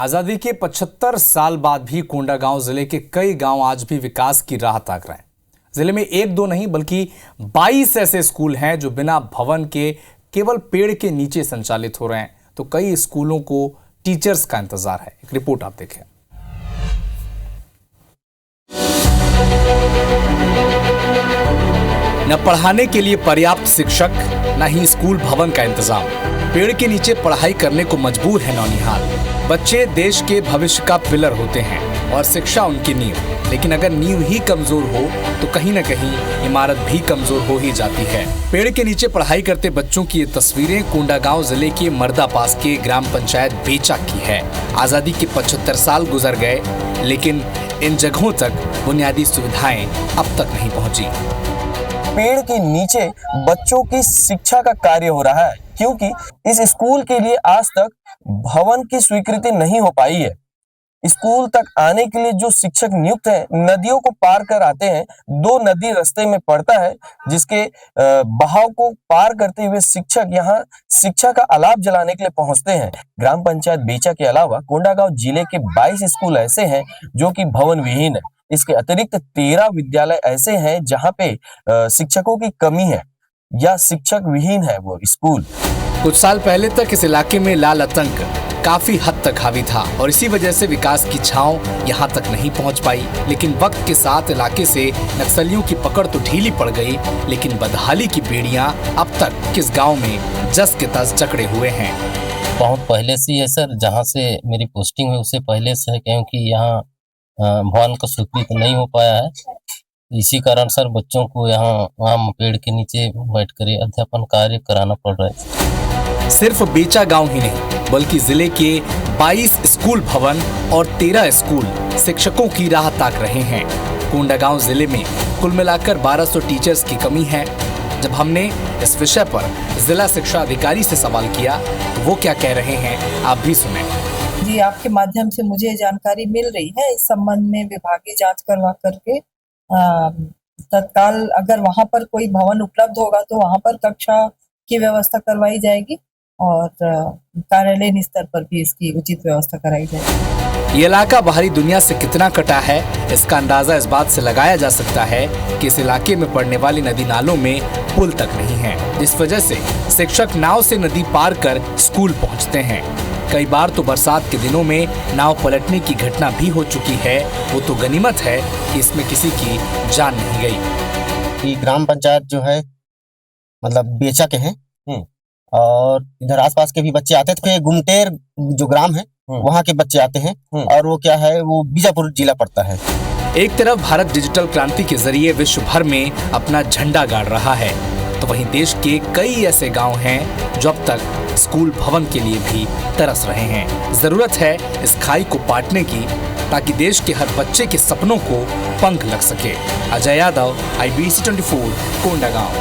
आजादी के 75 साल बाद भी कोंडागांव जिले के कई गांव आज भी विकास की राह ताक रहे हैं। जिले में एक दो नहीं बल्कि 22 ऐसे स्कूल हैं जो बिना भवन के केवल पेड़ के नीचे संचालित हो रहे हैं, तो कई स्कूलों को टीचर्स का इंतजार है। एक रिपोर्ट आप देखें। न पढ़ाने के लिए पर्याप्त शिक्षक, न ही स्कूल भवन का इंतजाम। पेड़ के नीचे पढ़ाई करने को मजबूर है नौनिहाल। बच्चे देश के भविष्य का पिलर होते हैं और शिक्षा उनकी नींव, लेकिन अगर नींव ही कमजोर हो तो कहीं न कहीं इमारत भी कमजोर हो ही जाती है। पेड़ के नीचे पढ़ाई करते बच्चों की ये तस्वीरें कोंडागांव जिले के मर्दापास के ग्राम पंचायत बेचा की है। आजादी के 75 साल गुजर गए, लेकिन इन जगहों तक बुनियादी सुविधाएं अब तक नहीं पहुंची। पेड़ के नीचे बच्चों की शिक्षा का कार्य हो रहा है, क्योंकि इस स्कूल के लिए आज तक भवन की स्वीकृति नहीं हो पाई है। स्कूल तक आने के लिए जो शिक्षक नियुक्त हैं, नदियों को पार कर आते हैं। 2 नदी रास्ते में पड़ता है, जिसके बहाव को पार करते हुए शिक्षक यहाँ शिक्षा का अलाप जलाने के लिए पहुंचते हैं। ग्राम पंचायत बेचा के अलावा कोंडागांव जिले के 22 स्कूल ऐसे हैं जो कि भवन विहीन है। इसके अतिरिक्त 13 विद्यालय ऐसे हैं जहाँ पे शिक्षकों की कमी है या शिक्षक विहीन है वो स्कूल। कुछ साल पहले तक इस इलाके में लाल आतंक काफी हद तक हावी था और इसी वजह से विकास की छांव यहाँ तक नहीं पहुँच पाई। लेकिन वक्त के साथ इलाके से नक्सलियों की पकड़ तो ढीली पड़ गई, लेकिन बदहाली की बेड़ियां अब तक किस गांव में जस के तस जकड़े हुए हैं। बहुत पहले से है सर, जहाँ से मेरी पोस्टिंग है उससे पहले से है, क्योंकि यहाँ भवन का स्वीकृत नहीं हो पाया है। इसी कारण सर बच्चों को यहाँ पेड़ के नीचे बैठकर अध्यापन कार्य कराना पड़ रहा है। सिर्फ बेचा गांव ही नहीं बल्कि जिले के 22 स्कूल भवन और 13 स्कूल शिक्षकों की राह ताक रहे हैं। कोंडागांव जिले में कुल मिलाकर 1200 टीचर्स की कमी है। जब हमने इस विषय पर जिला शिक्षा अधिकारी से सवाल किया तो वो क्या कह रहे हैं, आप भी सुने। जी, आपके माध्यम से मुझे जानकारी मिल रही है। इस संबंध में विभागीय जांच करवा करके तत्काल अगर वहां पर कोई भवन उपलब्ध होगा तो वहां पर कक्षा की व्यवस्था करवाई जाएगी और कार्यालय स्तर पर भी इसकी उचित व्यवस्था कराई जाएगी। ये इलाका बाहरी दुनिया से कितना कटा है, इसका अंदाजा इस बात से लगाया जा सकता है कि इस इलाके में पड़ने वाली नदी नालों में पुल तक नहीं है, जिस वजह से शिक्षक नाव से नदी पार कर स्कूल पहुंचते हैं। कई बार तो बरसात के दिनों में नाव पलटने की घटना भी हो चुकी है। वो तो गनीमत है कि इसमें किसी की जान नहीं गई। ये ग्राम पंचायत जो है मतलब बेचा के हैं और इधर आसपास के भी बच्चे आते थे। गुमटेर जो ग्राम है वहाँ के बच्चे आते हैं और वो क्या है, वो बीजापुर जिला पड़ता है। एक तरफ भारत डिजिटल क्रांति के जरिए विश्व भर में अपना झंडा गाड़ रहा है, तो वहीं देश के कई ऐसे गांव हैं जो अब तक स्कूल भवन के लिए भी तरस रहे हैं। जरूरत है इस खाई को पाटने की, ताकि देश के हर बच्चे के सपनों को पंख लग सके। अजय यादव, IBC 24, कोंडागांव।